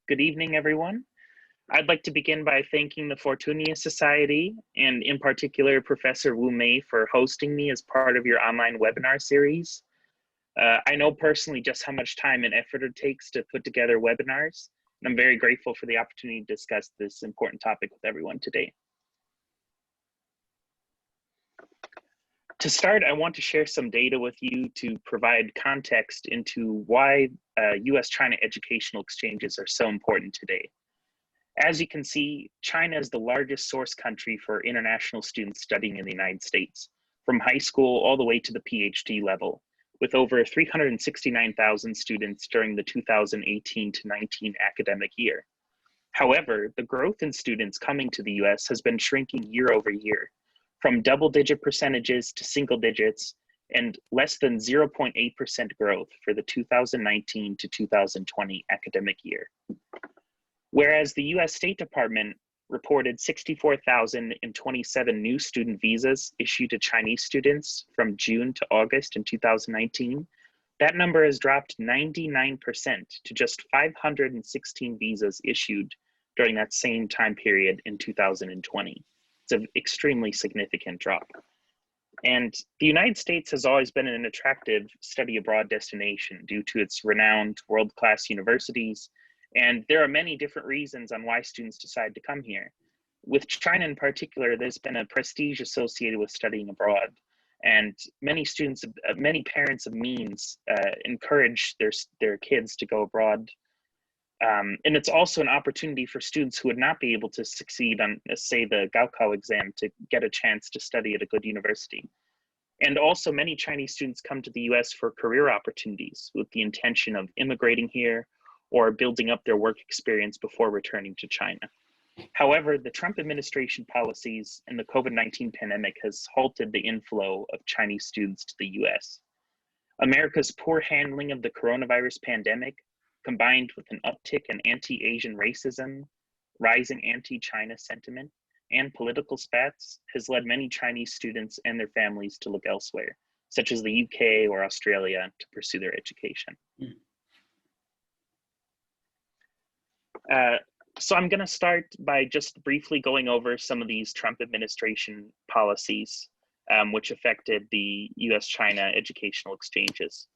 Good evening, everyone. I'd like to begin by thanking the Fortunia Society, and in particular, Professor Wu Mei for hosting me as part of your online webinar series. I know personally just how much time and effort it takes to put together webinars, and I'm very grateful for the opportunity to discuss this important topic with everyone today. To start, I want to share some data with you to provide context into why US-China educational exchanges are so important today. As you can see, China is the largest source country for international students studying in the United States, from high school all the way to the PhD level, with over 369,000 students during the 2018 to 19 academic year. However, the growth in students coming to the US has been shrinking year over year, from double-digit percentages to single digits, and less than 0.8% growth for the 2019 to 2020 academic year. Whereas the US State Department reported 64,027 new student visas issued to Chinese students from June to August in 2019, that number has dropped 99% to just 516 visas issued during that same time period in 2020. It's an extremely significant drop. And the United States has always been an attractive study abroad destination due to its renowned world-class universities, and there are many different reasons on why students decide to come here. With China in particular, there's been a prestige associated with studying abroad, and many students, many parents of means encourage their kids to go abroad. And it's also an opportunity for students who would not be able to succeed on, say, the Gaokao exam to get a chance to study at a good university. And also many Chinese students come to the US for career opportunities with the intention of immigrating here or building up their work experience before returning to China. However, the Trump administration policies and the COVID-19 pandemic has halted the inflow of Chinese students to the US. America's poor handling of the coronavirus pandemic, combined with an uptick in anti-Asian racism, rising anti-China sentiment, and political spats, has led many Chinese students and their families to look elsewhere, such as the UK or Australia, to pursue their education. So I'm going to start by just briefly going over some of these Trump administration policies which affected the US-China educational exchanges.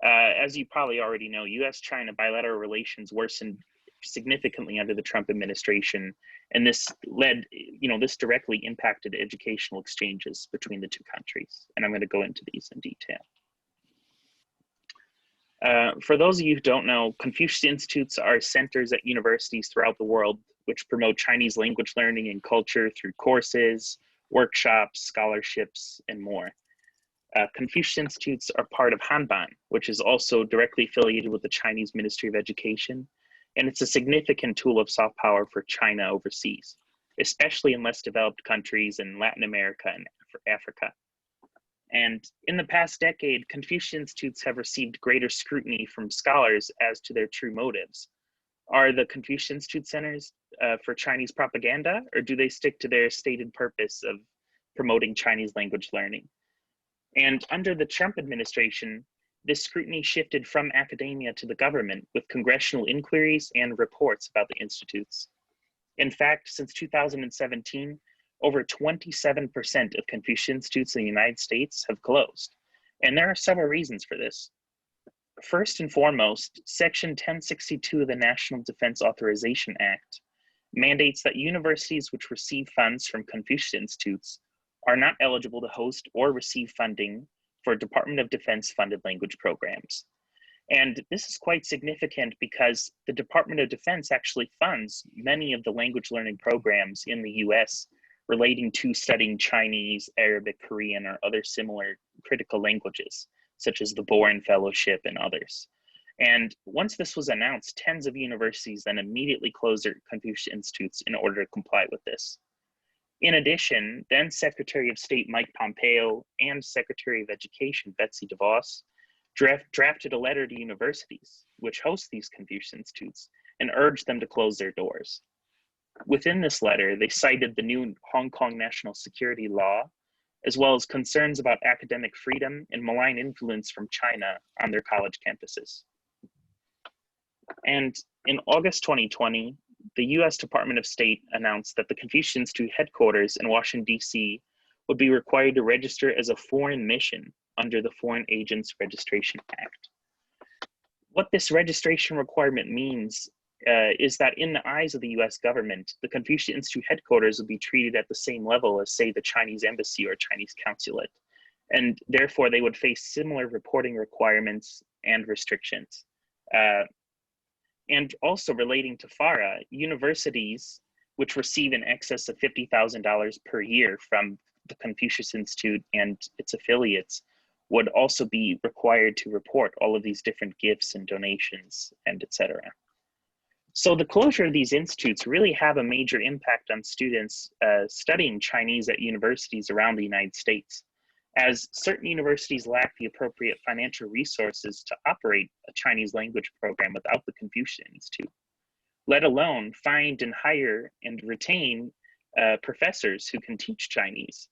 As you probably already know, US-China bilateral relations worsened significantly under the Trump administration, and this led, this directly impacted educational exchanges between the two countries. And I'm going to go into these in detail. For those of you who don't know, Confucius Institutes are centers at universities throughout the world which promote Chinese language learning and culture through courses, workshops, scholarships, and more. Confucius Institutes are part of Hanban, which is also directly affiliated with the Chinese Ministry of Education, and it's a significant tool of soft power for China overseas, especially in less developed countries in Latin America and Africa. And in the past decade, Confucius Institutes have received greater scrutiny from scholars as to their true motives. Are the Confucius Institute centers for Chinese propaganda, or do they stick to their stated purpose of promoting Chinese language learning? And under the Trump administration, this scrutiny shifted from academia to the government with congressional inquiries and reports about the institutes. In fact, since 2017, over 27% of Confucius Institutes in the United States have closed. And there are several reasons for this. First and foremost, Section 1062 of the National Defense Authorization Act mandates that universities which receive funds from Confucius Institutes are not eligible to host or receive funding for Department of Defense funded language programs. And this is quite significant because the Department of Defense actually funds many of the language learning programs in the US relating to studying Chinese, Arabic, Korean, or other similar critical languages, such as the Boren Fellowship and others. And once this was announced, tens of universities then immediately closed their Confucius Institutes in order to comply with this. In addition, then Secretary of State Mike Pompeo and Secretary of Education Betsy DeVos drafted a letter to universities which host these Confucius Institutes and urged them to close their doors. Within this letter, they cited the new Hong Kong national security law, as well as concerns about academic freedom and malign influence from China on their college campuses. And In August 2020, the US Department of State announced that the Confucius Institute headquarters in Washington, D.C. would be required to register as a foreign mission under the Foreign Agents Registration Act. What this registration requirement means is that in the eyes of the US government, the Confucius Institute headquarters would be treated at the same level as, say, the Chinese embassy or Chinese consulate. And therefore, they would face similar reporting requirements and restrictions. And also relating to FARA, universities which receive in excess of $50,000 per year from the Confucius Institute and its affiliates would also be required to report all of these different gifts and donations and etc. So the closure of these institutes really have a major impact on students studying Chinese at universities around the United States, as certain universities lack the appropriate financial resources to operate a Chinese language program without the Confucius Institute, let alone find and hire and retain professors who can teach Chinese.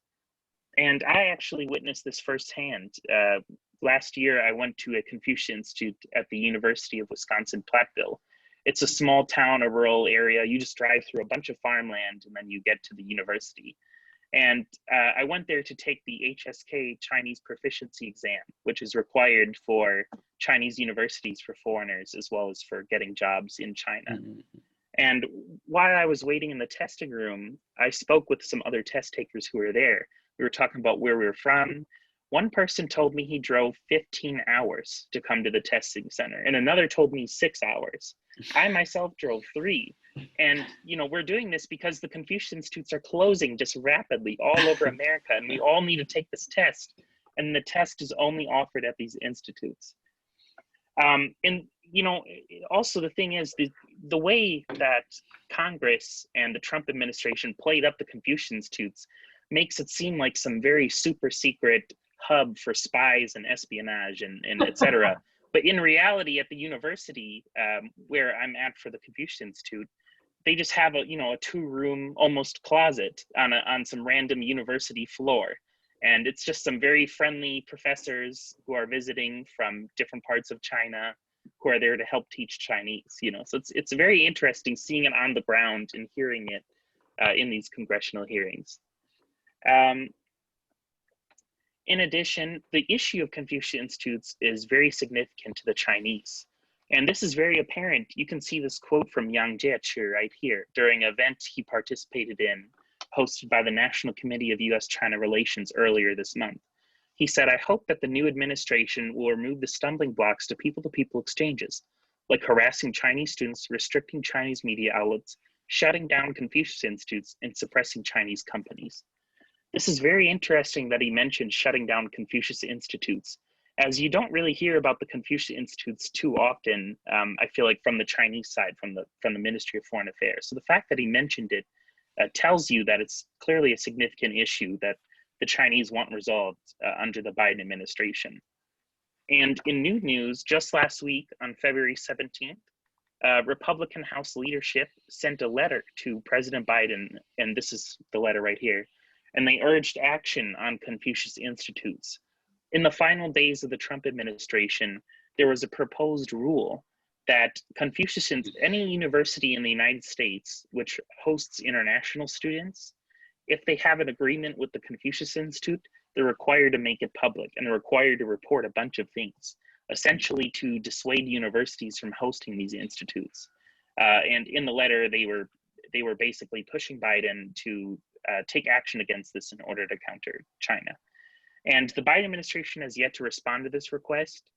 And I actually witnessed this firsthand. Last year, I went to a Confucius Institute at the University of Wisconsin-Platteville. It's a small town, a rural area. You just drive through a bunch of farmland and then you get to the university. And I went there to take the HSK Chinese Proficiency Exam, which is required for Chinese universities for foreigners, as well as for getting jobs in China. Mm-hmm. And while I was waiting in the testing room, I spoke with some other test takers who were there. We were talking about where we were from. One person told me he drove 15 hours to come to the testing center, and another told me 6 hours. I myself drove 3. And, you know, we're doing this because the Confucius Institutes are closing just rapidly all over America, and we all need to take this test. And the test is only offered at these institutes. And, you know, also the thing is, the way that Congress and the Trump administration played up the Confucius Institutes makes it seem like some very super secret hub for spies and espionage and et cetera. But in reality, at the university where I'm at for the Confucius Institute, they just have a 2-room almost closet on some random university floor. And it's just some very friendly professors who are visiting from different parts of China who are there to help teach Chinese, you know. So it's very interesting seeing it on the ground and hearing it in these congressional hearings. In addition, the issue of Confucius Institutes is very significant to the Chinese. And this is very apparent. You can see this quote from Yang Jiechi right here during an event he participated in, hosted by the National Committee of US-China Relations earlier this month. He said, "I hope that the new administration will remove the stumbling blocks to people-to-people exchanges, like harassing Chinese students, restricting Chinese media outlets, shutting down Confucius Institutes, and suppressing Chinese companies." This is very interesting that he mentioned shutting down Confucius Institutes, as you don't really hear about the Confucius Institutes too often, I feel like, from the Chinese side, from the Ministry of Foreign Affairs. So the fact that he mentioned it tells you that it's clearly a significant issue that the Chinese want resolved under the Biden administration. And in new news, just last week on February 17th, Republican House leadership sent a letter to President Biden, and this is the letter right here, and they urged action on Confucius Institutes. In the final days of the Trump administration, there was a proposed rule that any university in the United States which hosts international students, if they have an agreement with the Confucius Institute, they're required to make it public, and they're required to report a bunch of things, essentially to dissuade universities from hosting these institutes. And in the letter, they were basically pushing Biden to take action against this in order to counter China. And the Biden administration has yet to respond to this request.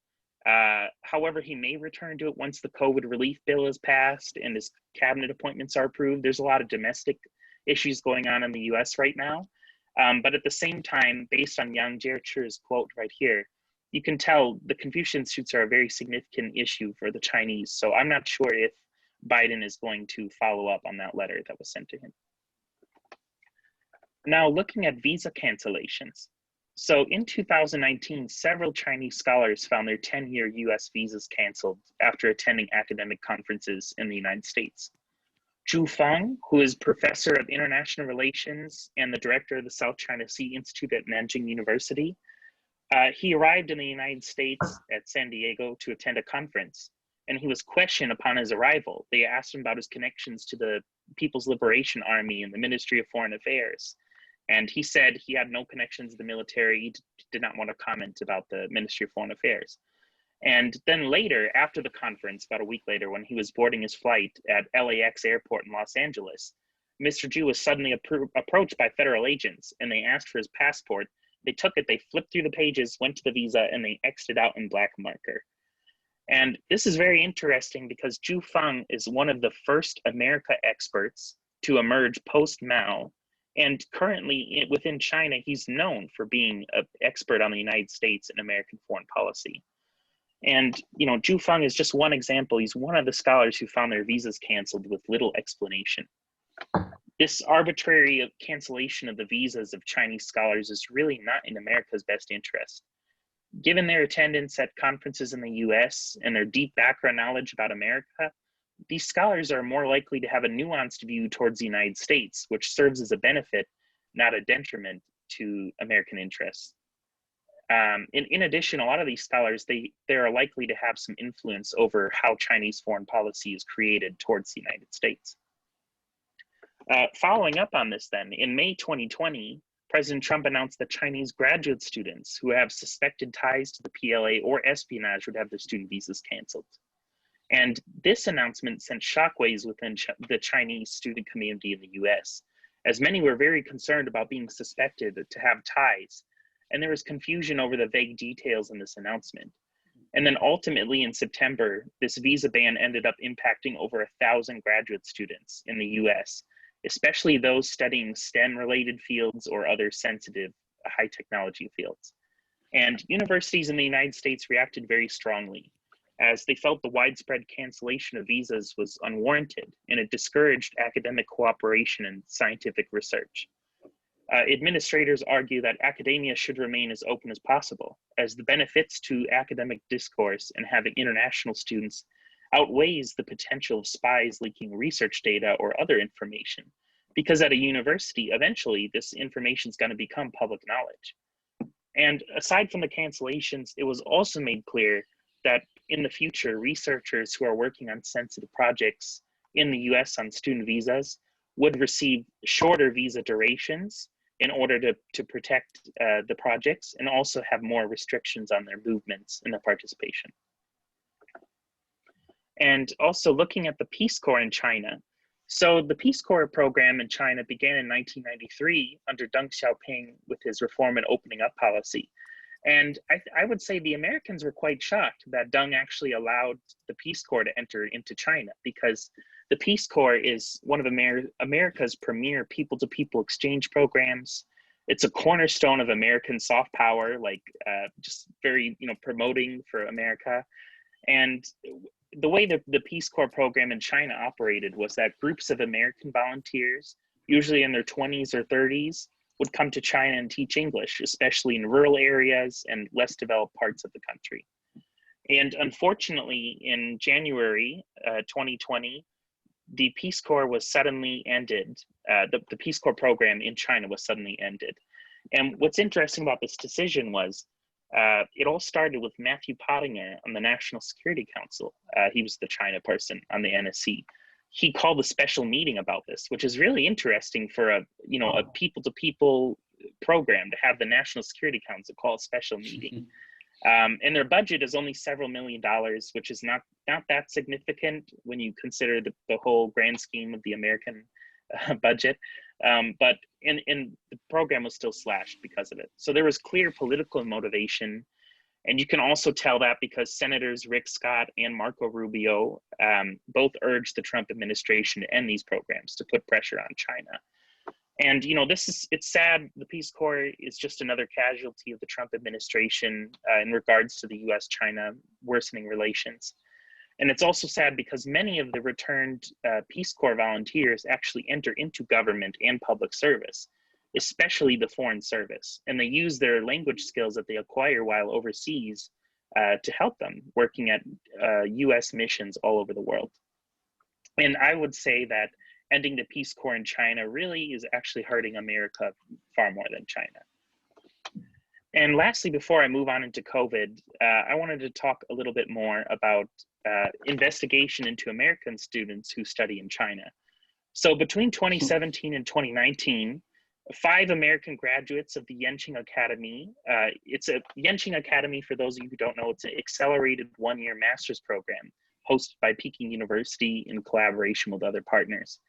However, he may return to it once the COVID relief bill is passed and his cabinet appointments are approved. There's a lot of domestic issues going on in the US right now. But at the same time, based on Yang Jiechi's quote right here, you can tell the Confucius Institutes are a very significant issue for the Chinese. So I'm not sure if Biden is going to follow up on that letter that was sent to him. Now, looking at visa cancellations. So in 2019, several Chinese scholars found their 10-year US visas canceled after attending academic conferences in the United States. Zhu Feng, who is professor of international relations and the director of the South China Sea Institute at Nanjing University, he arrived in the United States at San Diego to attend a conference. and he was questioned upon his arrival. They asked him about his connections to the People's Liberation Army and the Ministry of Foreign Affairs. And he said he had no connections to the military. He did not want to comment about the Ministry of Foreign Affairs. And then later, after the conference, about a week later, when he was boarding his flight at LAX airport in Los Angeles, Mr. Zhu was suddenly approached by federal agents, and they asked for his passport. They took it, they flipped through the pages, went to the visa, and they X'd it out in black marker. And this is very interesting because Zhu Feng is one of the first America experts to emerge post-Mao. And currently within China, he's known for being an expert on the United States and American foreign policy. And, you know, Zhu Feng is just one example. He's one of the scholars who found their visas canceled with little explanation. This arbitrary cancellation of the visas of Chinese scholars is really not in America's best interest. Given their attendance at conferences in the US and their deep background knowledge about America, these scholars are more likely to have a nuanced view towards the United States, which serves as a benefit, not a detriment to American interests. In addition, a lot of these scholars, they are likely to have some influence over how Chinese foreign policy is created towards the United States. Following up on this then, in May 2020, President Trump announced that Chinese graduate students who have suspected ties to the PLA or espionage would have their student visas canceled. And this announcement sent shockwaves within the Chinese student community in the US, as many were very concerned about being suspected to have ties, and there was confusion over the vague details in this announcement. And then ultimately in September, this visa ban ended up impacting over 1,000 graduate students in the US, especially those studying STEM-related fields or other sensitive high technology fields. And universities in the United States reacted very strongly, as they felt the widespread cancellation of visas was unwarranted, and it discouraged academic cooperation and scientific research. Administrators argue that academia should remain as open as possible, as the benefits to academic discourse and having international students outweighs the potential of spies leaking research data or other information, because at a university, eventually this information is going to become public knowledge. And aside from the cancellations, it was also made clear that in the future, researchers who are working on sensitive projects in the US on student visas would receive shorter visa durations in order to protect the projects, and also have more restrictions on their movements and their participation. And also looking at the Peace Corps in China. So the Peace Corps program in China began in 1993 under Deng Xiaoping with his reform and opening up policy. And I would say the Americans were quite shocked that Deng actually allowed the Peace Corps to enter into China, because the Peace Corps is one of America's premier people-to-people exchange programs. It's a cornerstone of American soft power, like just very, promoting for America. And the way that the Peace Corps program in China operated was that groups of American volunteers, usually in their 20s or 30s, would come to China and teach English, especially in rural areas and less developed parts of the country. And unfortunately, in January 2020, the Peace Corps was suddenly ended. The Peace Corps program in China was suddenly ended. And what's interesting about this decision was it all started with Matthew Pottinger on the National Security Council. He was the China person on the NSC. He called a special meeting about this, which is really interesting for a people-to-people program to have the National Security Council call a special meeting. And their budget is only several $1 million, which is not that significant when you consider the whole grand scheme of the American budget. But in the program was still slashed because of it. So there was clear political motivation. And you can also tell that because Senators Rick Scott and Marco Rubio both urged the Trump administration to end these programs to put pressure on China. And it's sad. The Peace Corps is just another casualty of the Trump administration in regards to the U.S.-China worsening relations. And it's also sad because many of the returned Peace Corps volunteers actually enter into government and public service, especially the Foreign Service. And they use their language skills that they acquire while overseas to help them, working at US missions all over the world. And I would say that ending the Peace Corps in China really is actually hurting America far more than China. And lastly, before I move on into COVID, I wanted to talk a little bit more about investigation into American students who study in China. So between 2017 and 2019, 5 American graduates of the Yenching Academy, it's a Yenching Academy, for those of you who don't know, it's an accelerated one-year master's program hosted by Peking University in collaboration with other partners.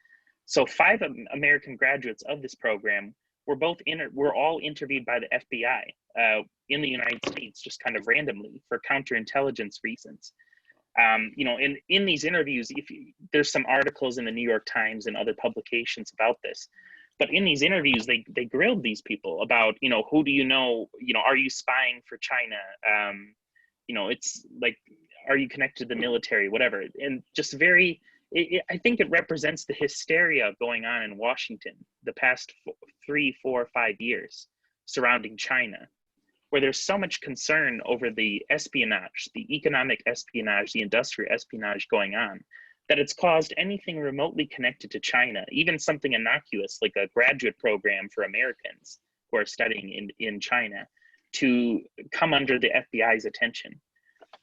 So 5 American graduates of this program were all interviewed by the FBI in the United States, just kind of randomly for counterintelligence reasons. You know, in these interviews, there's some articles in the New York Times and other publications about this, but in these interviews, they grilled these people about, you know, who do you know, are you spying for China? You know, it's like, are you connected to the military, whatever, and just very. I think it represents the hysteria going on in Washington the past 3, 4, 5 years surrounding China, where there's so much concern over the espionage, the economic espionage, the industrial espionage going on, that it's caused anything remotely connected to China, even something innocuous like a graduate program for Americans who are studying in China, to come under the FBI's attention.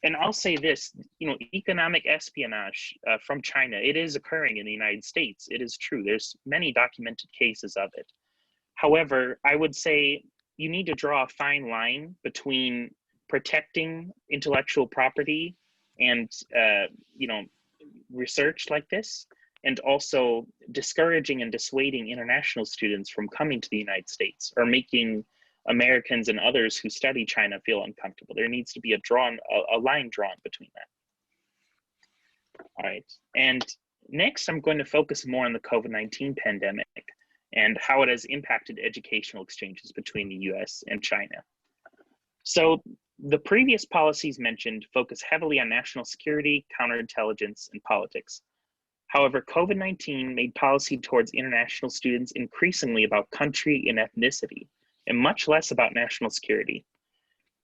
And I'll say this, you know, economic espionage from China, it is occurring in the United States. It is true. There's many documented cases of it. However, I would say you need to draw a fine line between protecting intellectual property and, you know, research like this, and also discouraging and dissuading international students from coming to the United States or making Americans and others who study China feel uncomfortable. There needs to be a line drawn between that. All right, and next I'm going to focus more on the COVID-19 pandemic and how it has impacted educational exchanges between the US and China. So the previous policies mentioned focus heavily on national security, counterintelligence, and politics. However, COVID-19 made policy towards international students increasingly about country and ethnicity, and much less about national security.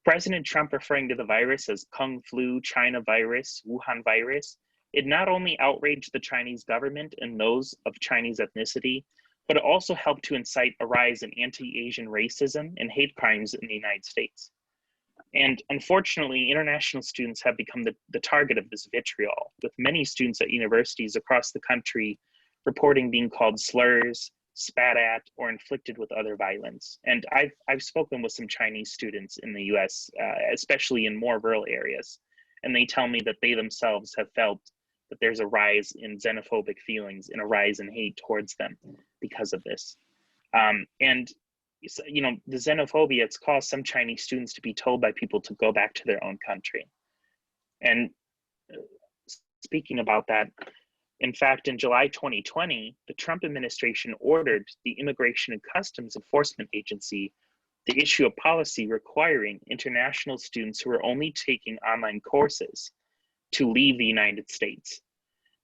President Trump referring to the virus as Kung Flu, China virus, Wuhan virus, it not only outraged the Chinese government and those of Chinese ethnicity, but it also helped to incite a rise in anti-Asian racism and hate crimes in the United States. And unfortunately, international students have become the target of this vitriol, with many students at universities across the country reporting being called slurs, spat at, or inflicted with other violence. And I've spoken with some Chinese students in the US, especially in more rural areas, and they tell me that they themselves have felt that there's a rise in xenophobic feelings and a rise in hate towards them because of this. And you know, the xenophobia, it's caused some Chinese students to be told by people to go back to their own country. And speaking about that, in fact, in July 2020, the Trump administration ordered the Immigration and Customs Enforcement Agency to issue a policy requiring international students who are only taking online courses to leave the United States.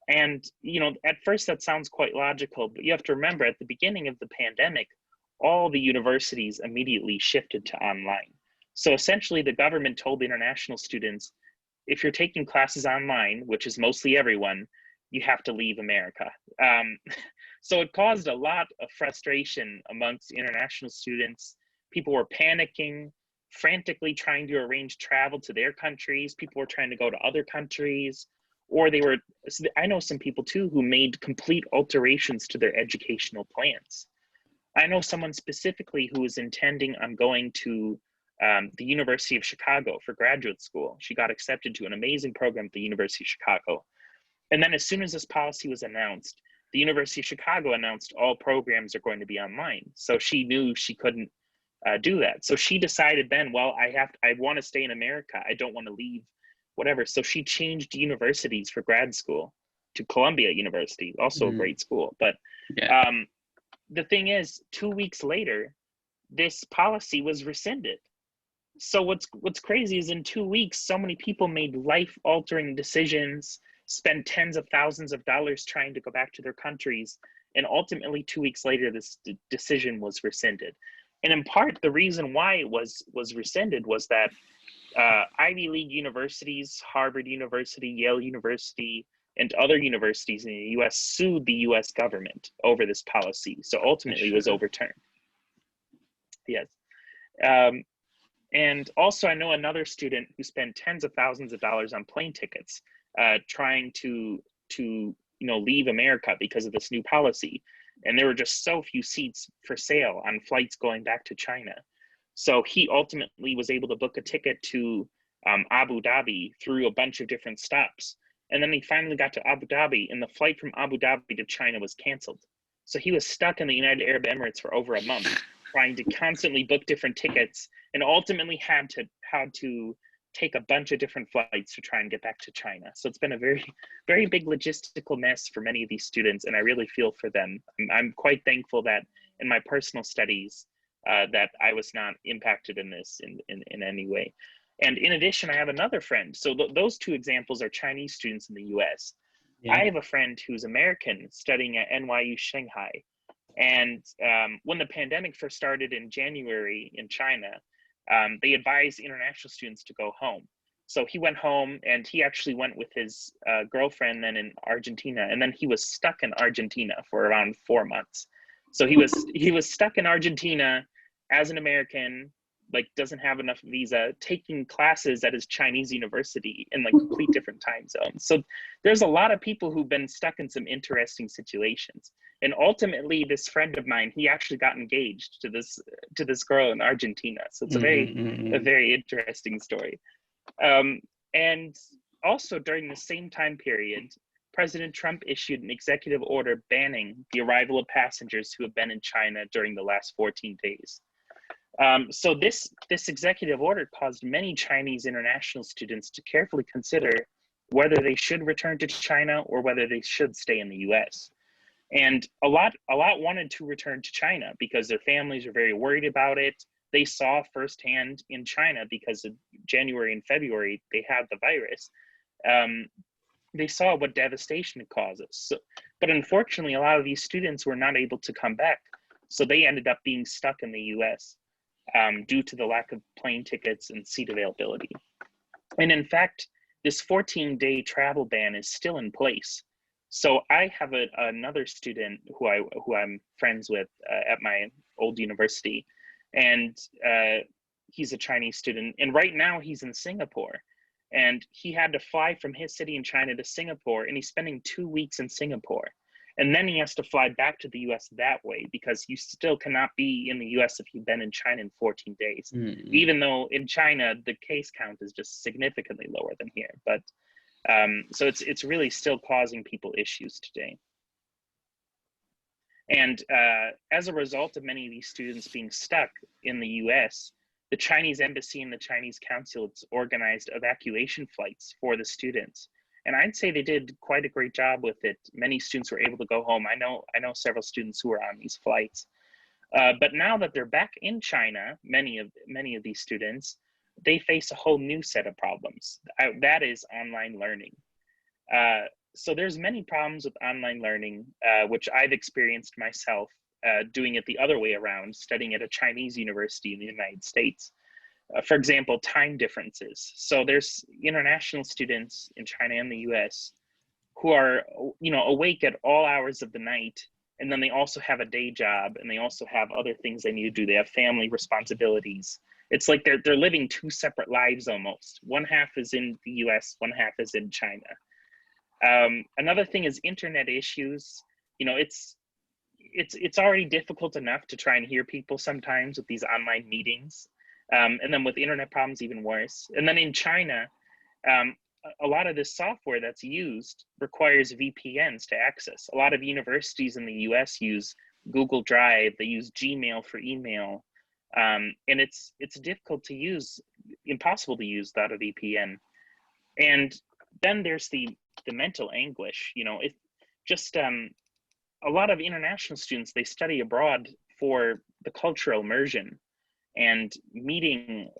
And, you know, at first that sounds quite logical, but you have to remember at the beginning of the pandemic, all the universities immediately shifted to online. So essentially the government told the international students, if you're taking classes online, which is mostly everyone, you have to leave America. So it caused a lot of frustration amongst international students. People were panicking, frantically trying to arrange travel to their countries. People were trying to go to other countries, or I know some people too who made complete alterations to their educational plans. I know someone specifically who was intending on going to the University of Chicago for graduate school. She got accepted to an amazing program at the University of Chicago. And then as soon as this policy was announced, the University of Chicago announced all programs are going to be online. So she knew she couldn't do that. So she decided then, well, I want to stay in America. I don't want to leave, whatever. So she changed universities for grad school to Columbia University, also a great school. But yeah. The thing is, 2 weeks later, this policy was rescinded. So what's crazy is in 2 weeks, so many people made life-altering decisions, spent tens of thousands of dollars trying to go back to their countries, and ultimately 2 weeks later, this decision was rescinded. And in part, the reason why it was rescinded was that Ivy League universities, Harvard University, Yale University, and other universities in the US sued the US government over this policy. So ultimately it was overturned. Yes. And also, I know another student who spent tens of thousands of dollars on plane tickets, trying to leave America because of this new policy, and there were just so few seats for sale on flights going back to China. So he ultimately was able to book a ticket to Abu Dhabi through a bunch of different stops, and then he finally got to Abu Dhabi, and the flight from Abu Dhabi to China was canceled. So he was stuck in the United Arab Emirates for over a month, trying to constantly book different tickets, and ultimately had to take a bunch of different flights to try and get back to China. So it's been a very, very big logistical mess for many of these students, and I really feel for them. I'm quite thankful that in my personal studies that I was not impacted in this in any way. And in addition, I have another friend. So those two examples are Chinese students in the US. Yeah. I have a friend who's American studying at NYU Shanghai. And when the pandemic first started in January in China, they advised international students to go home. So he went home, and he actually went with his girlfriend then in Argentina, and then he was stuck in Argentina for around 4 months. So he was stuck in Argentina as an American, like doesn't have enough visa, taking classes at his Chinese university in like complete different time zones. So there's a lot of people who've been stuck in some interesting situations. And ultimately, this friend of mine, he actually got engaged to this girl in Argentina. So it's a very interesting story. And also during the same time period, President Trump issued an executive order banning the arrival of passengers who have been in China during the last 14 days. So this executive order caused many Chinese international students to carefully consider whether they should return to China or whether they should stay in the US. And a lot wanted to return to China because their families were very worried about it. They saw firsthand in China, because of January and February, they had the virus. They saw what devastation it causes. So, but unfortunately, a lot of these students were not able to come back. So they ended up being stuck in the US due to the lack of plane tickets and seat availability. And in fact, this 14-day travel ban is still in place. So I have another student who I'm friends with at my old university, and he's a Chinese student, and right now he's in Singapore, and he had to fly from his city in China to Singapore, and he's spending 2 weeks in Singapore, and then he has to fly back to the US that way, because you still cannot be in the US if you've been in China in 14 days, even though in China the case count is just significantly lower than here. But so it's really still causing people issues today. And as a result of many of these students being stuck in the US, the Chinese embassy and the Chinese consulates organized evacuation flights for the students. And I'd say they did quite a great job with it. Many students were able to go home. I know several students who were on these flights. But now that they're back in China, many of these students, they face a whole new set of problems. That is online learning. So there's many problems with online learning, which I've experienced myself doing it the other way around, studying at a Chinese university in the United States. For example, time differences. So there's international students in China and the US who are, awake at all hours of the night, and then they also have a day job, and they also have other things they need to do. They have family responsibilities. It's like they're living two separate lives almost. One half is in the US, one half is in China. Another thing is internet issues. It's already difficult enough to try and hear people sometimes with these online meetings. And then with internet problems, even worse. And then in China, a lot of this software that's used requires VPNs to access. A lot of universities in the US use Google Drive, they use Gmail for email. And it's difficult to use, impossible to use without a VPN. And then there's the mental anguish. A lot of international students, they study abroad for the cultural immersion and meeting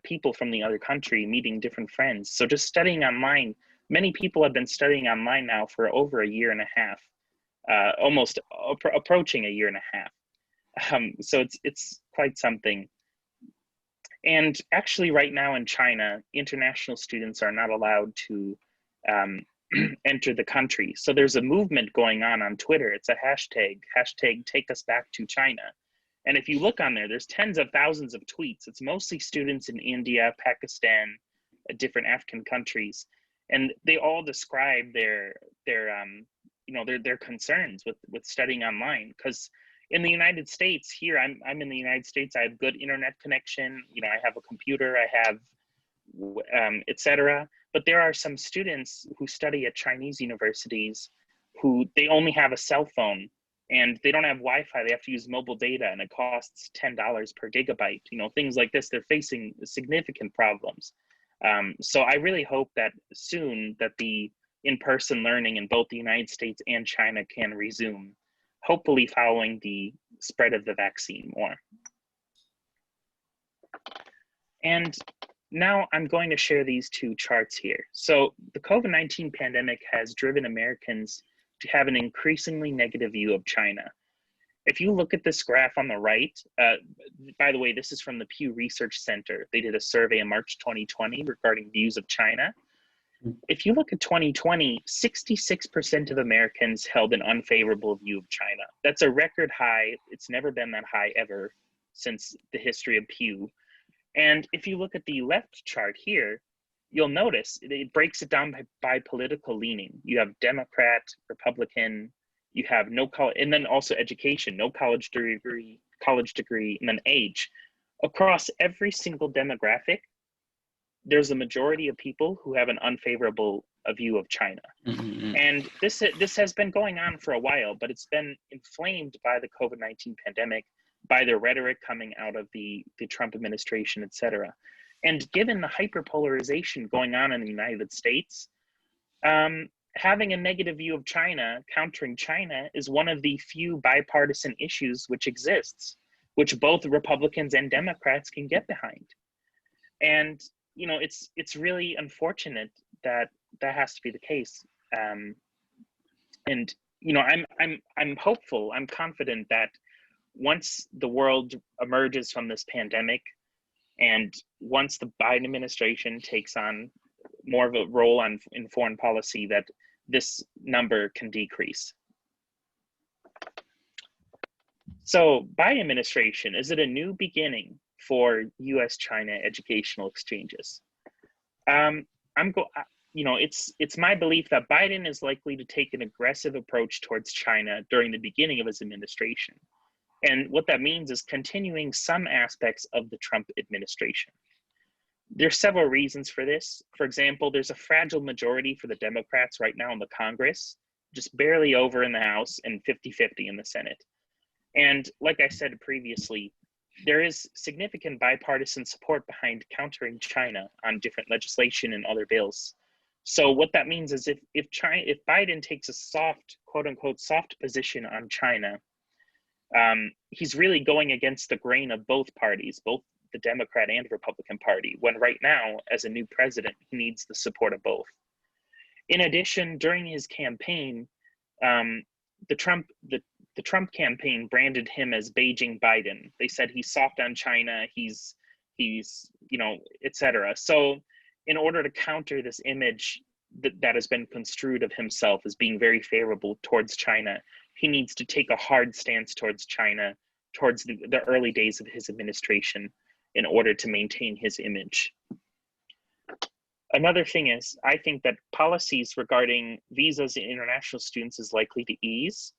people from the other country, meeting different friends. So just studying online, many people have been studying online now for over a year and a half, almost approaching a year and a half. So it's quite something. And actually right now in China, international students are not allowed to enter the country. So there's a movement going on Twitter. It's a hashtag Take Us Back to China. And if you look on there, there's tens of thousands of tweets. It's mostly students in India, Pakistan, different African countries, and they all describe their concerns with studying online. Because in the United States, here I'm in the United States, I have good internet connection. I have a computer, I have etc. But there are some students who study at Chinese universities who they only have a cell phone and they don't have Wi-Fi. They have to use mobile data, and it costs $10 per gigabyte. Things like this. They're facing significant problems. So I really hope that soon that the in-person learning in both the United States and China can resume, hopefully following the spread of the vaccine more. And now I'm going to share these two charts here. So the COVID-19 pandemic has driven Americans to have an increasingly negative view of China. If you look at this graph on the right, by the way, this is from the Pew Research Center. They did a survey in March 2020 regarding views of China. If you look at 2020, 66% of Americans held an unfavorable view of China. That's a record high. It's never been that high ever since the history of Pew. And if you look at the left chart here, you'll notice it breaks it down by political leaning. You have Democrat, Republican, you have no college, and then also education, no college degree, and then age. Across every single demographic, there's a majority of people who have an unfavorable view of China. Mm-hmm. And this has been going on for a while, but it's been inflamed by the COVID-19 pandemic, by the rhetoric coming out of the Trump administration, et cetera. And given the hyperpolarization going on in the United States, having a negative view of China, countering China, is one of the few bipartisan issues which exists, which both Republicans and Democrats can get behind. And it's really unfortunate that that has to be the case. And I'm hopeful, I'm confident that once the world emerges from this pandemic, and once the Biden administration takes on more of a role in foreign policy, that this number can decrease. So Biden administration, is it a new beginning for U.S.-China educational exchanges? It's my belief that Biden is likely to take an aggressive approach towards China during the beginning of his administration. And what that means is continuing some aspects of the Trump administration. There's several reasons for this. For example, there's a fragile majority for the Democrats right now in the Congress, just barely over in the House and 50-50 in the Senate. And like I said previously, there is significant bipartisan support behind countering China on different legislation and other bills. So what that means is if Biden takes a soft, quote unquote, soft position on China, he's really going against the grain of both parties, both the Democrat and Republican Party, when right now, as a new president, he needs the support of both. In addition, during his campaign, the Trump campaign branded him as Beijing Biden. They said he's soft on China, he's et cetera. So in order to counter this image that has been construed of himself as being very favorable towards China, he needs to take a hard stance towards China, towards the early days of his administration, in order to maintain his image. Another thing is, I think that policies regarding visas and international students is likely to ease.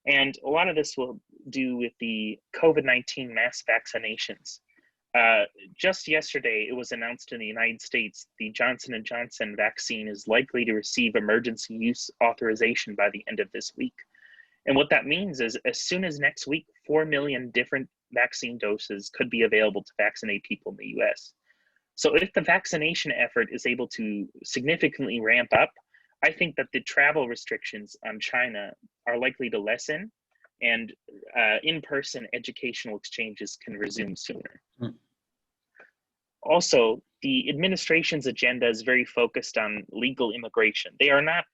And a lot of this will do with the COVID-19 mass vaccinations. Just yesterday, it was announced in the United States, the Johnson & Johnson vaccine is likely to receive emergency use authorization by the end of this week. And what that means is, as soon as next week, 4 million different vaccine doses could be available to vaccinate people in the US. So if the vaccination effort is able to significantly ramp up, I think that the travel restrictions on China are likely to lessen, and in-person educational exchanges can resume sooner. Also, the administration's agenda is very focused on legal immigration. They are not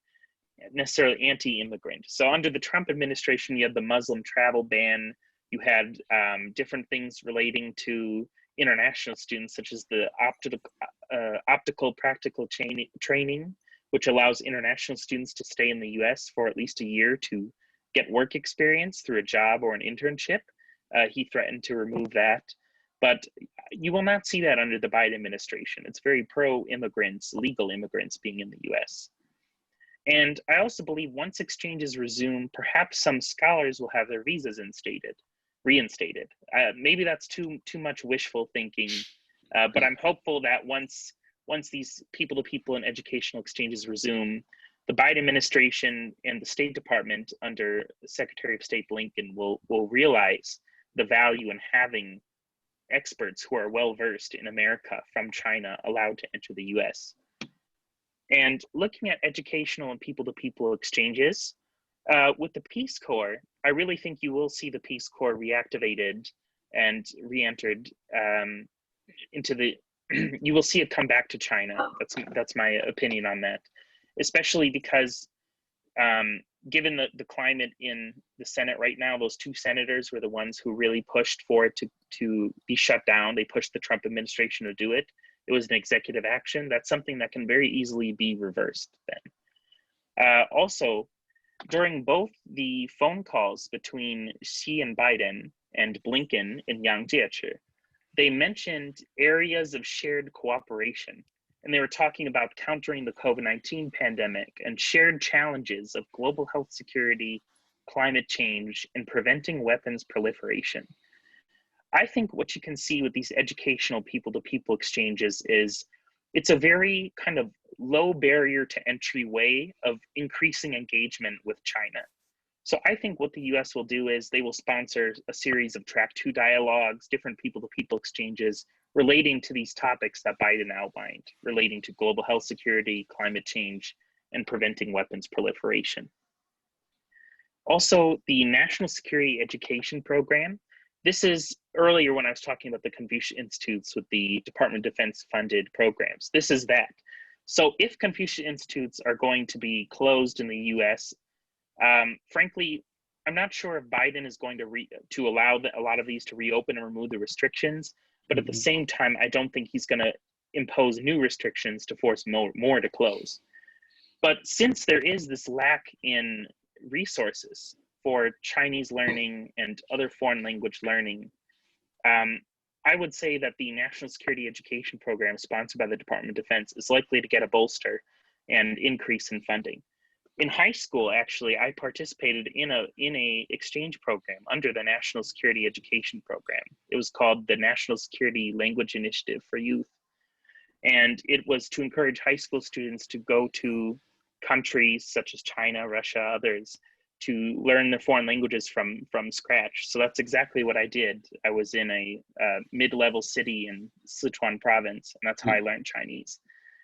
necessarily anti-immigrant. So under the Trump administration, you had the Muslim travel ban, you had different things relating to international students, such as the optical practical training, which allows international students to stay in the US for at least a year to get work experience through a job or an internship. he threatened to remove that. But you will not see that under the Biden administration. It's very pro-immigrants, legal immigrants being in the US. And I also believe once exchanges resume, perhaps some scholars will have their visas reinstated. Maybe that's too much wishful thinking, but I'm hopeful that once these people-to-people and educational exchanges resume, the Biden administration and the State Department under Secretary of State Blinken will realize the value in having experts who are well-versed in America from China allowed to enter the US. And looking at educational and people-to-people exchanges, with the Peace Corps, I really think you will see the Peace Corps reactivated and re-entered into the, you will see it come back to China. That's my opinion on that, especially because given the climate in the Senate right now, those two senators were the ones who really pushed for it to be shut down. They pushed the Trump administration to do it. It was an executive action. That's something that can very easily be reversed then. Also, during both the phone calls between Xi and Biden and Blinken in Yangtze, they mentioned areas of shared cooperation. And they were talking about countering the COVID-19 pandemic and shared challenges of global health security, climate change, and preventing weapons proliferation. I think what you can see with these educational people-to-people exchanges is it's a very kind of low barrier to entry way of increasing engagement with China. So I think what the US will do is they will sponsor a series of track 2 dialogues, different people-to-people exchanges relating to these topics that Biden outlined, relating to global health security, climate change, and preventing weapons proliferation. Also, the National Security Education Program. This is earlier when I was talking about the Confucius Institutes with the Department of Defense funded programs. This is that. So if Confucius Institutes are going to be closed in the US, frankly, I'm not sure if Biden is going to allow a lot of these to reopen and remove the restrictions, but at the same time, I don't think he's going to impose new restrictions to force more to close. But since there is this lack in resources for Chinese learning and other foreign language learning, I would say that the National Security Education Program sponsored by the Department of Defense is likely to get a bolster and increase in funding. In high school, actually, I participated in a exchange program under the National Security Education Program. It was called the National Security Language Initiative for Youth. And it was to encourage high school students to go to countries such as China, Russia, others, to learn the foreign languages from scratch. So that's exactly what I did. I was in a mid-level city in Sichuan province, and that's how I learned Chinese.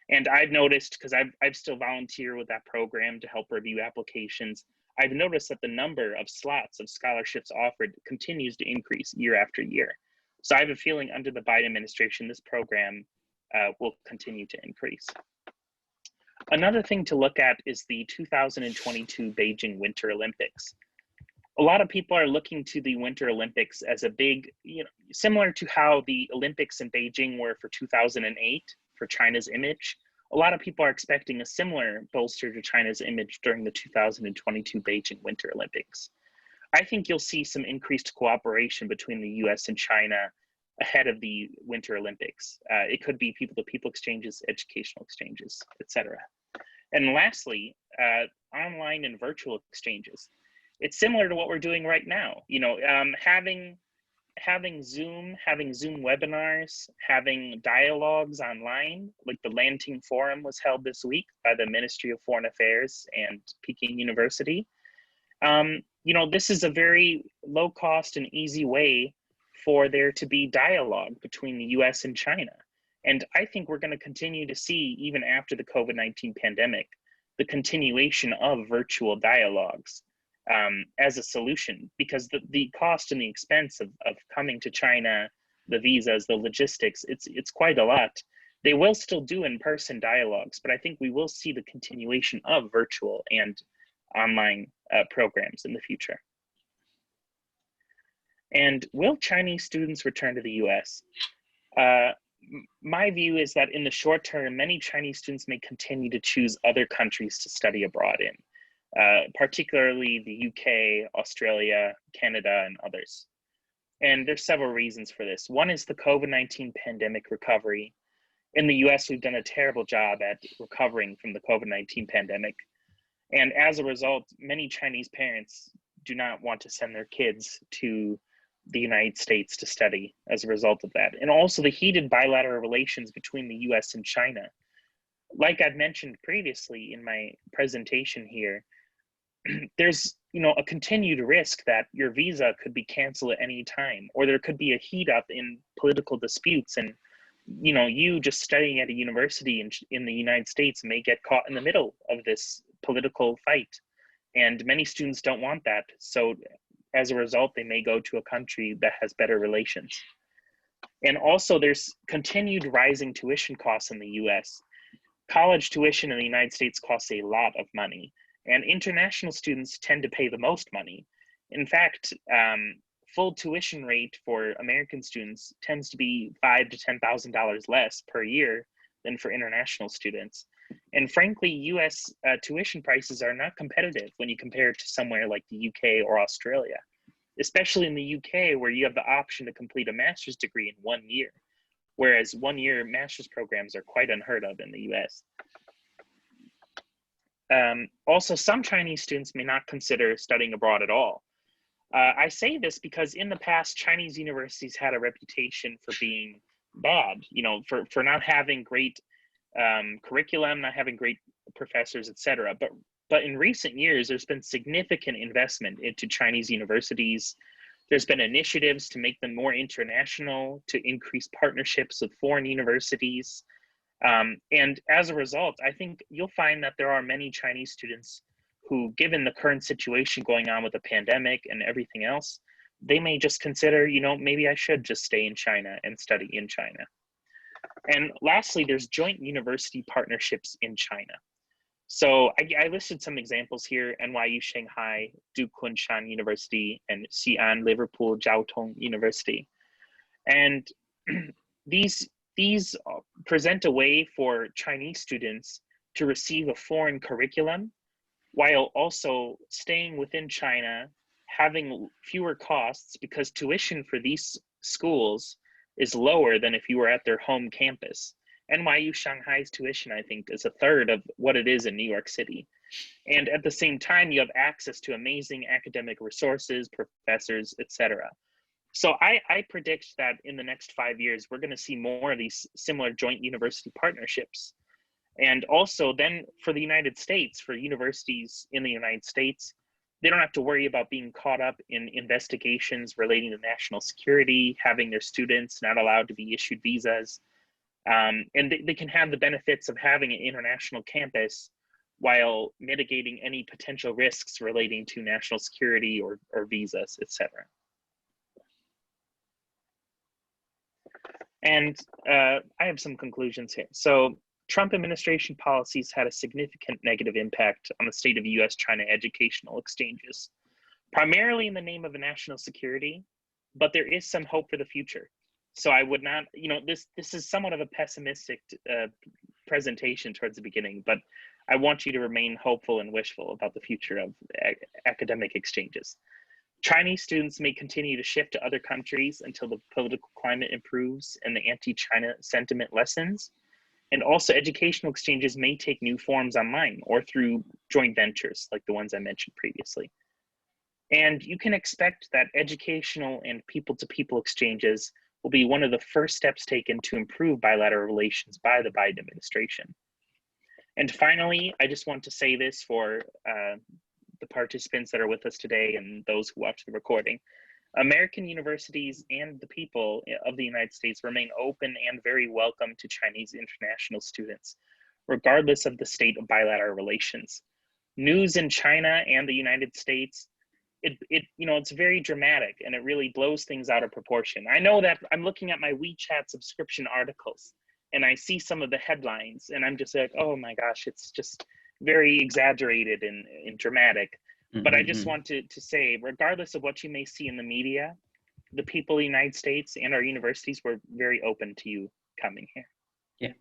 And I've noticed, because I've still volunteer with that program to help review applications, I've noticed that the number of slots of scholarships offered continues to increase year after year. So I have a feeling under the Biden administration, this program will continue to increase. Another thing to look at is the 2022 Beijing Winter Olympics. A lot of people are looking to the Winter Olympics as a big, similar to how the Olympics in Beijing were for 2008 for China's image. A lot of people are expecting a similar bolster to China's image during the 2022 Beijing Winter Olympics. I think you'll see some increased cooperation between the US and China ahead of the Winter Olympics. It could be people-to-people exchanges, educational exchanges, etc. And lastly, online and virtual exchanges. It's similar to what we're doing right now. Having Zoom webinars, having dialogues online, like the Lanting Forum was held this week by the Ministry of Foreign Affairs and Peking University. This is a very low cost and easy way for there to be dialogue between the US and China. And I think we're going to continue to see, even after the COVID-19 pandemic, the continuation of virtual dialogues as a solution, because the cost and the expense of coming to China, the visas, the logistics, it's quite a lot. They will still do in-person dialogues, but I think we will see the continuation of virtual and online programs in the future. And will Chinese students return to the US? My view is that in the short term, many Chinese students may continue to choose other countries to study abroad in, particularly the UK, Australia, Canada, and others. And there's several reasons for this. One is the COVID-19 pandemic recovery. In the US, we've done a terrible job at recovering from the COVID-19 pandemic. And as a result, many Chinese parents do not want to send their kids to the United States to study as a result of that. And also the heated bilateral relations between the US and China. Like I've mentioned previously in my presentation here, there's a continued risk that your visa could be canceled at any time, or there could be a heat up in political disputes, and you just studying at a university in the United States may get caught in the middle of this political fight, and many students don't want that. So as a result, they may go to a country that has better relations. And also there's continued rising tuition costs in the US. College tuition in the United States costs a lot of money, and international students tend to pay the most money. In fact, full tuition rate for American students tends to be $5,000 to $10,000 less per year than for international students. And frankly, US tuition prices are not competitive when you compare it to somewhere like the UK or Australia, especially in the UK, where you have the option to complete a master's degree in 1 year, whereas 1 year master's programs are quite unheard of in the US. Also, some Chinese students may not consider studying abroad at all. I say this because in the past, Chinese universities had a reputation for being bad, for not having great curriculum, not having great professors, etc. But in recent years, there's been significant investment into Chinese universities. There's been initiatives to make them more international, to increase partnerships with foreign universities. And as a result, I think you'll find that there are many Chinese students who, given the current situation going on with the pandemic and everything else, they may just consider, maybe I should just stay in China and study in China. And lastly, there's joint university partnerships in China. So I listed some examples here: NYU Shanghai, Duke Kunshan University, and Xi'an Liverpool Jiao Tong University. And these present a way for Chinese students to receive a foreign curriculum while also staying within China, having fewer costs, because tuition for these schools is lower than if you were at their home campus. NYU Shanghai's tuition, I think, is a third of what it is in New York City. And at the same time, you have access to amazing academic resources, professors, etc. So I predict that in the next 5 years, we're going to see more of these similar joint university partnerships. And also then for the United States, for universities in the United States, they don't have to worry about being caught up in investigations relating to national security, having their students not allowed to be issued visas. And they can have the benefits of having an international campus while mitigating any potential risks relating to national security or visas, etc. And I have some conclusions here. So Trump administration policies had a significant negative impact on the state of US-China educational exchanges, primarily in the name of national security, but there is some hope for the future. So I would not, this is somewhat of a pessimistic presentation towards the beginning, but I want you to remain hopeful and wishful about the future of academic exchanges. Chinese students may continue to shift to other countries until the political climate improves and the anti-China sentiment lessens. And also educational exchanges may take new forms online or through joint ventures like the ones I mentioned previously. And you can expect that educational and people-to-people exchanges will be one of the first steps taken to improve bilateral relations by the Biden administration. And finally, I just want to say this for the participants that are with us today and those who watch the recording. American universities and the people of the United States remain open and very welcome to Chinese international students, regardless of the state of bilateral relations. News in China and the United States, it's very dramatic and it really blows things out of proportion. I know that I'm looking at my WeChat subscription articles and I see some of the headlines and I'm just like, oh my gosh, it's just very exaggerated and dramatic. But I just want to say, regardless of what you may see in the media, the people of the United States and our universities were very open to you coming here. Yeah.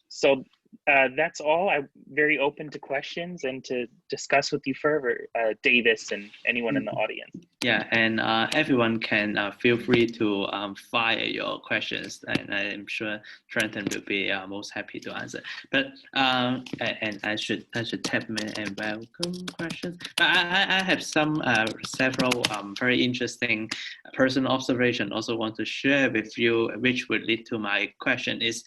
So That's all. I'm very open to questions and to discuss with you further, Davis and anyone in the audience. Yeah, and everyone can feel free to fire your questions, and I'm sure Trenton will be most happy to answer. But and I should tap my and welcome questions. But I have some several very interesting personal observation also want to share with you, which would lead to my question. Is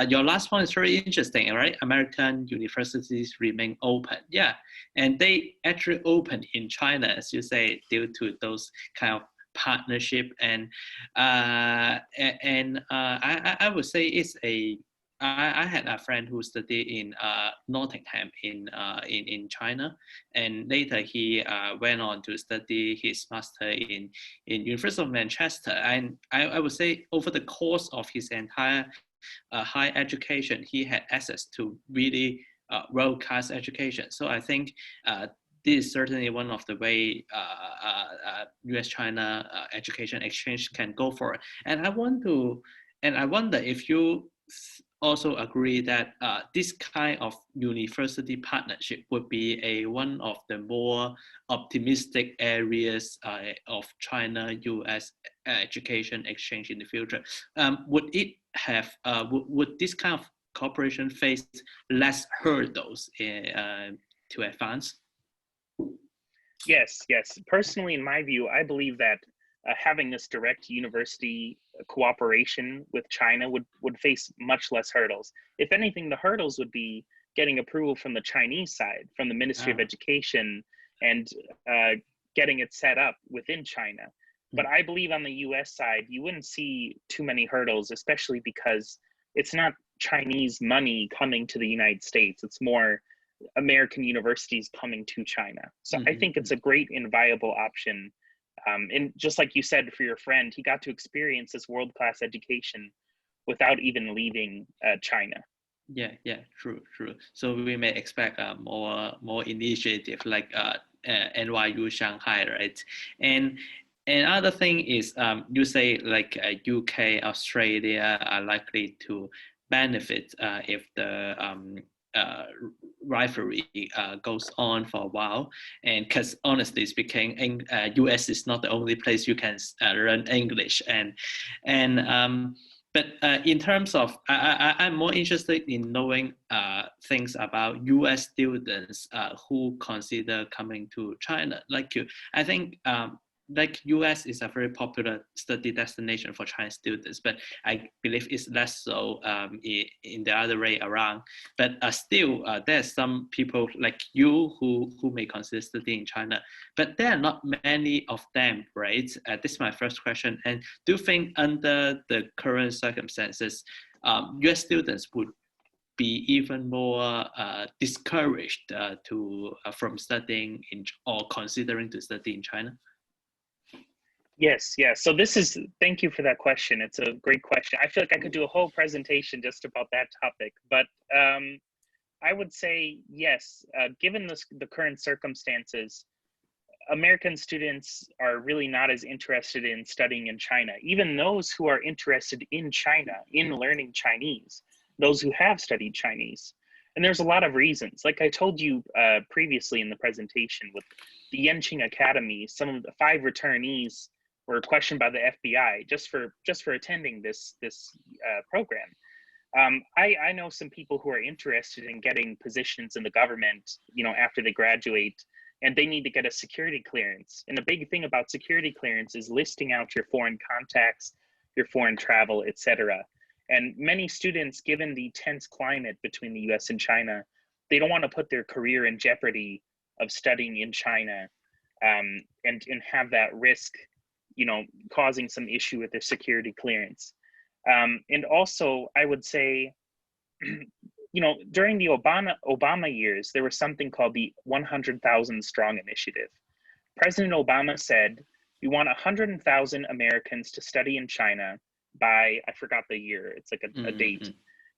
your last one is very interesting, right? American universities remain open. Yeah, and they actually open in China, as you say, due to those kind of partnership. And I would say it's a I had a friend who studied in Nottingham in China, and later he went on to study his master in University of Manchester. And I would say over the course of his entire high education, he had access to really world-class education. So I think this is certainly one of the way U.S.-China education exchange can go for it. And I wonder if you also agree that this kind of university partnership would be one of the more optimistic areas of China-U.S. education exchange in the future. Would it have would this kind of cooperation face less hurdles to advance? Yes, yes. Personally, in my view, I believe that having this direct university cooperation with China would face much less hurdles. If anything, the hurdles would be getting approval from the Chinese side, from the Ministry of Education, and getting it set up within China. But I believe on the US side, you wouldn't see too many hurdles, especially because it's not Chinese money coming to the United States. It's more American universities coming to China. So I think it's a great and viable option. And just like you said, for your friend, he got to experience this world-class education without even leaving China. Yeah, true. So we may expect more initiative like NYU Shanghai, right? And another thing is you say like UK, Australia are likely to benefit if the rivalry goes on for a while. And because honestly speaking, US is not the only place you can learn English. But in terms of, I'm more interested in knowing things about US students who consider coming to China. Like you, I think like US is a very popular study destination for Chinese students, but I believe it's less so in the other way around. But still, there's some people like you who may consider studying in China, but there are not many of them, right? This is my first question. And do you think under the current circumstances, US students would be even more discouraged from studying or considering to study in China? Yes. So thank you for that question. It's a great question. I feel like I could do a whole presentation just about that topic, but I would say yes, given the current circumstances, American students are really not as interested in studying in China. Even those who are interested in China, in learning Chinese, those who have studied Chinese. And there's a lot of reasons. Like I told you previously in the presentation with the Yenqing Academy, some of the 5 returnees were questioned by the FBI just for attending this program. I know some people who are interested in getting positions in the government, after they graduate, and they need to get a security clearance. And the big thing about security clearance is listing out your foreign contacts, your foreign travel, etc. And many students, given the tense climate between the US and China, they don't want to put their career in jeopardy of studying in China and have that risk, causing some issue with their security clearance. And also, I would say, during the Obama years, there was something called the 100,000 Strong Initiative. President Obama said, we want 100,000 Americans to study in China by, I forgot the year, it's like a date.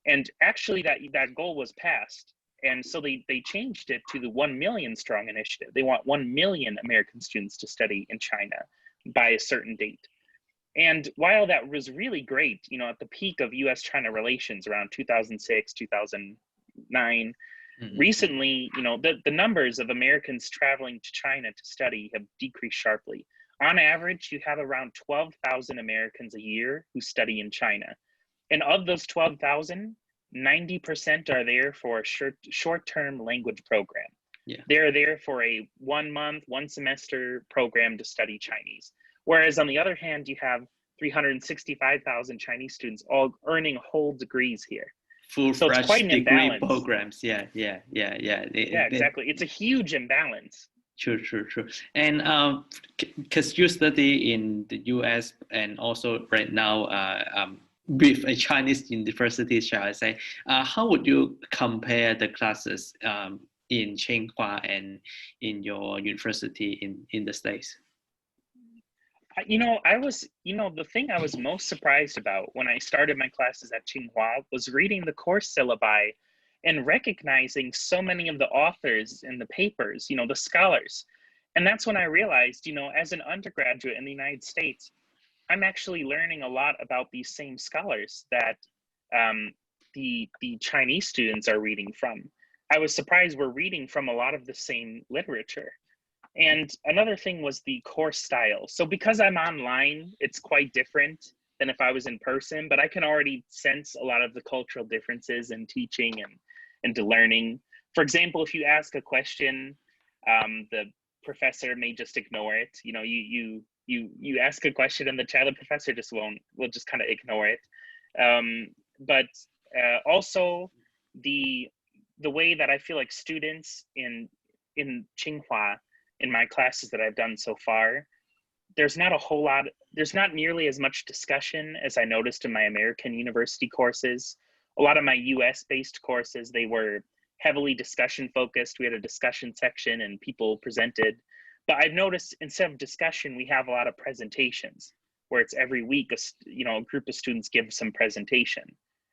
And actually that goal was passed. And so they changed it to the 1 million Strong Initiative. They want 1 million American students to study in China by a certain date. And while that was really great, at the peak of US-China relations around 2006, 2000, 2009. Mm-hmm. Recently, the numbers of Americans traveling to China to study have decreased sharply. On average, you have around 12,000 Americans a year who study in China. And of those 12,000, 90% are there for a short-term language program. Yeah. They're there for a 1 month, 1 semester program to study Chinese. Whereas on the other hand, you have 365,000 Chinese students all earning whole degrees here. So it's quite an degree imbalance. programs. Yeah. Exactly. It's a huge imbalance. True. And because you study in the U.S. and also right now with a Chinese university, shall I say, how would you compare the classes in Tsinghua and in your university in the States? The thing I was most surprised about when I started my classes at Tsinghua was reading the course syllabi and recognizing so many of the authors in the papers, the scholars. And that's when I realized, as an undergraduate in the United States, I'm actually learning a lot about these same scholars that the Chinese students are reading from. I was surprised we're reading from a lot of the same literature. And another thing was the course style. So because I'm online, it's quite different than if I was in person, but I can already sense a lot of the cultural differences in teaching and to learning. For example, if you ask a question, the professor may just ignore it. You ask a question in the chat, the professor will just kind of ignore it. But also the way that I feel like students in Tsinghua, in my classes that I've done so far, there's not nearly as much discussion as I noticed in my American university courses. A lot of my US based courses, they were heavily discussion focused. We had a discussion section and people presented. But I've noticed instead of discussion, we have a lot of presentations where it's every week, a group of students give some presentation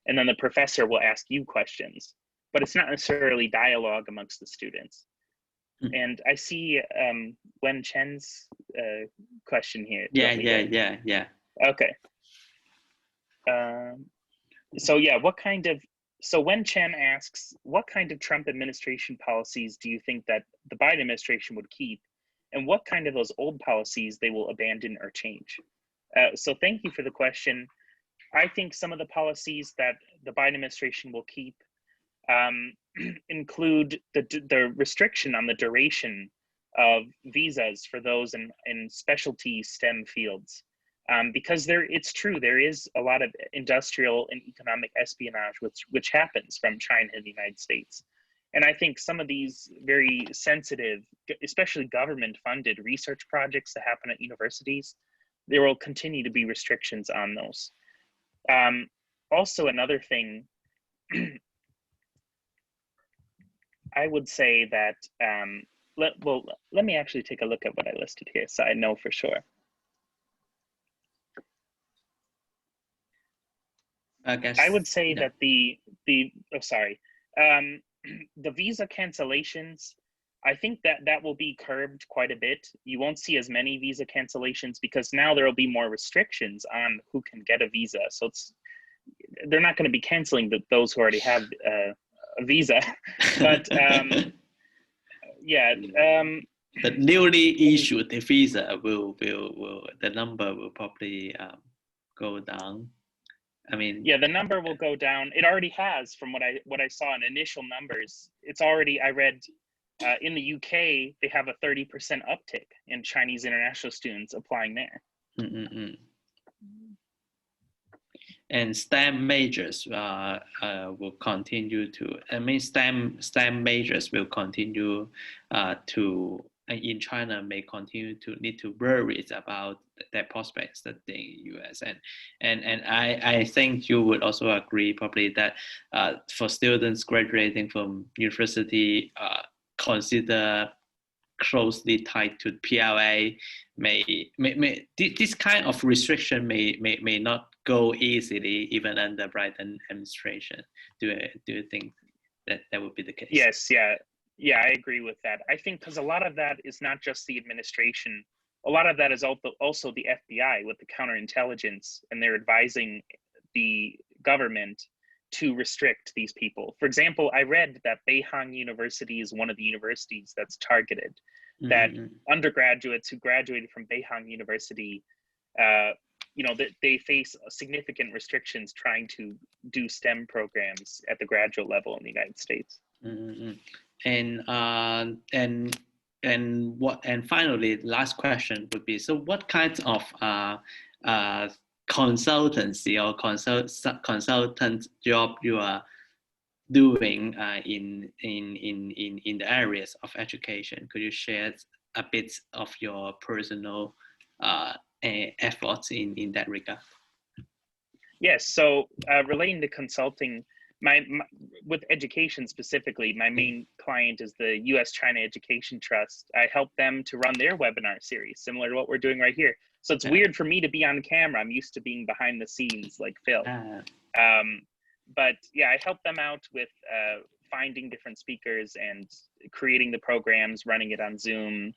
and then the professor will ask you questions, but it's not necessarily dialogue amongst the students. And I see Wen Chen's question here. Yeah. Okay. So Wen Chen asks, what kind of Trump administration policies do you think that the Biden administration would keep? And what kind of those old policies they will abandon or change? So thank you for the question. I think some of the policies that the Biden administration will keep include the restriction on the duration of visas for those in specialty STEM fields. Because it's true, there is a lot of industrial and economic espionage which happens from China and the United States. And I think some of these very sensitive, especially government-funded research projects that happen at universities, there will continue to be restrictions on those. Also, another thing, I would say that, let me actually take a look at what I listed here so I know for sure. I would say that the visa cancellations, I think that will be curbed quite a bit. You won't see as many visa cancellations because now there will be more restrictions on who can get a visa. So they're not going to be canceling those who already have a visa, but the newly issued visa will the number will probably go down. I mean, yeah, the number will go down. It already has, from what I saw in initial numbers. It's already, I read in the UK, they have a 30% uptick in Chinese international students applying there. And STEM majors will continue to, STEM majors will continue to, in China, may continue to need to worry about their prospects studying in US. And I think you would also agree probably that for students graduating from university, consider closely tied to PLA, this kind of restriction may not go easily even under Biden administration. Do you think that would be the case? Yes, yeah, I agree with that. I think because a lot of that is not just the administration, a lot of that is also the FBI with the counterintelligence, and they're advising the government to restrict these people. For example, I read that Beihang University is one of the universities that's targeted, that undergraduates who graduated from Beihang University, they face significant restrictions trying to do STEM programs at the graduate level in the United States. And finally, last question would be, so what kinds of consultancy or consultant job you are doing in the areas of education? Could you share a bit of your personal efforts in that regard? Yes, so relating to consulting, with education specifically, my main client is the US-China Education Trust. I help them to run their webinar series, similar to what we're doing right here. So it's weird for me to be on camera. I'm used to being behind the scenes like Phil. But yeah, I help them out with finding different speakers and creating the programs, running it on Zoom,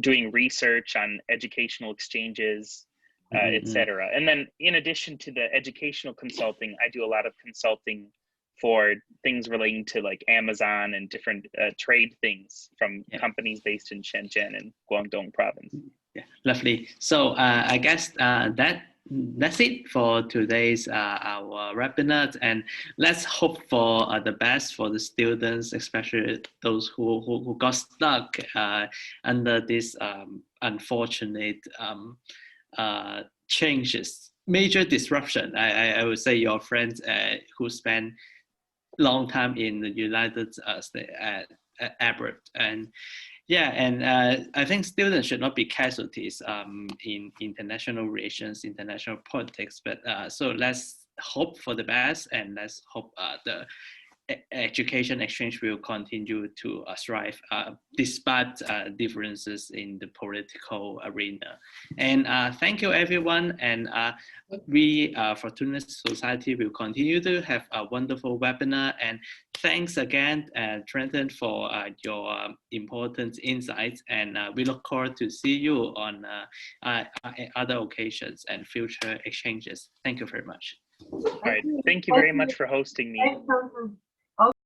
doing research on educational exchanges, etc. And then in addition to the educational consulting, I do a lot of consulting for things relating to like Amazon and different trade things from companies based in Shenzhen and Guangdong province. Yeah, lovely. So I guess that's it for today's our webinar, and let's hope for the best for the students, especially those who got stuck under this unfortunate changes, major disruption. I would say your friends who spent long time in the United States abroad, and yeah, and I think students should not be casualties in international relations, international politics. But so let's hope for the best, and let's hope the education exchange will continue to thrive despite differences in the political arena. And thank you, everyone. And we, Fortuna Society, will continue to have a wonderful webinar. And thanks again, Trenton, for your important insights. And we look forward to see you on other occasions and future exchanges. Thank you very much. All right. Thank you very much for hosting me.